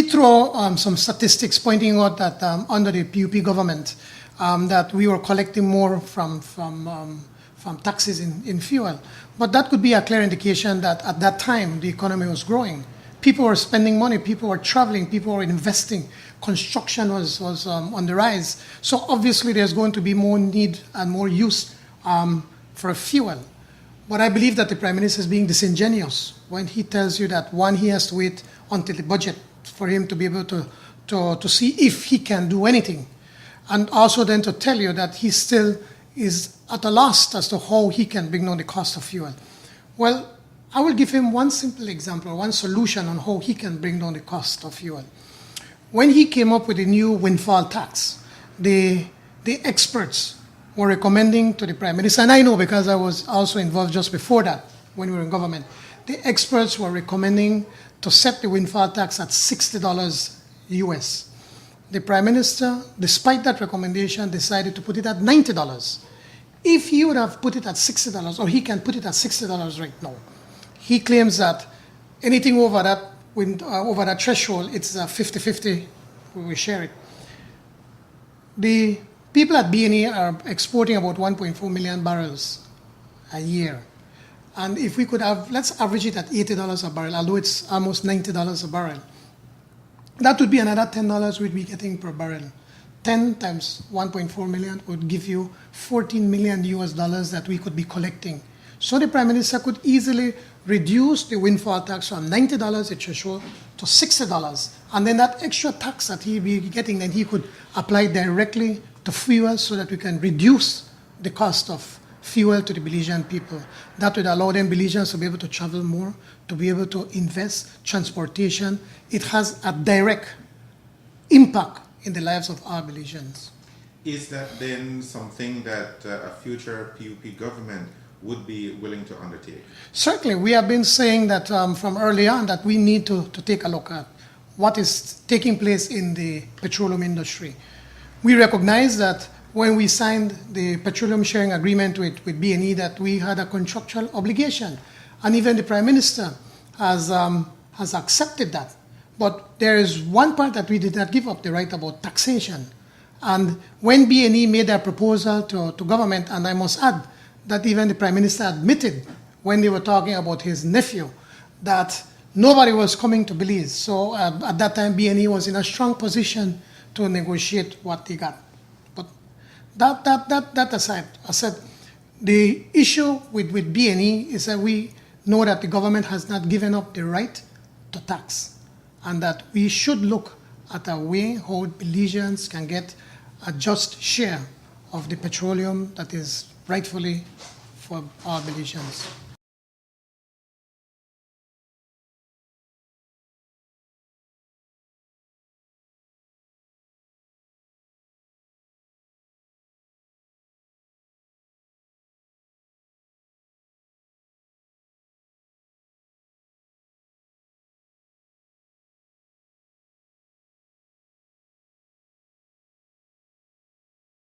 did throw some statistics pointing out that under the PUP government, that we were collecting more from taxes in fuel. But that could be a clear indication that at that time the economy was growing. People were spending money, people were traveling, people were investing. Construction was on the rise. So obviously there's going to be more need and more use for fuel. But I believe that the Prime Minister is being disingenuous when he tells you that, one, he has to wait until the budget for him to be able to see if he can do anything. And also then to tell you that he still is at a loss as to how he can bring down the cost of fuel. Well, I will give him one simple example, one solution on how he can bring down the cost of fuel. When he came up with the new windfall tax, the experts were recommending to the Prime Minister, and I know because I was also involved just before that when we were in government, the experts were recommending to set the windfall tax at $60 US. The Prime Minister, despite that recommendation, decided to put it at $90. If he would have put it at $60, or he can put it at $60 right now, he claims that anything over that threshold, it's 50-50, we share it. The people at B&E are exporting about 1.4 million barrels a year. And if we could have, let's average it at $80 a barrel, although it's almost $90 a barrel. That would be another $10 we'd be getting per barrel. 10 times 1.4 million would give you 14 million US dollars that we could be collecting. So the Prime Minister could easily reduce the windfall tax from $90 a threshold to $60. And then that extra tax that he'd be getting, then he could apply directly to fuel so that we can reduce the cost of fuel to the Belizean people. That would allow them Belizeans to be able to travel more, to be able to invest, transportation. It has a direct impact in the lives of our Belizeans. Is that then something that a future PUP government would be willing to undertake? Certainly. We have been saying that from early on that we need to take a look at what is taking place in the petroleum industry. We recognize that when we signed the petroleum sharing agreement with B&E that we had a contractual obligation. And even the Prime Minister has accepted that. But there is one part that we did not give up, the right about taxation. And when B&E made their proposal to government, and I must add that even the Prime Minister admitted when they were talking about his nephew that nobody was coming to Belize. So at that time, B&E was in a strong position to negotiate what they got. But that aside, I said the issue with B&E is that we know that the government has not given up the right to tax, and that we should look at a way how Belizeans can get a just share of the petroleum that is rightfully for our Belizeans.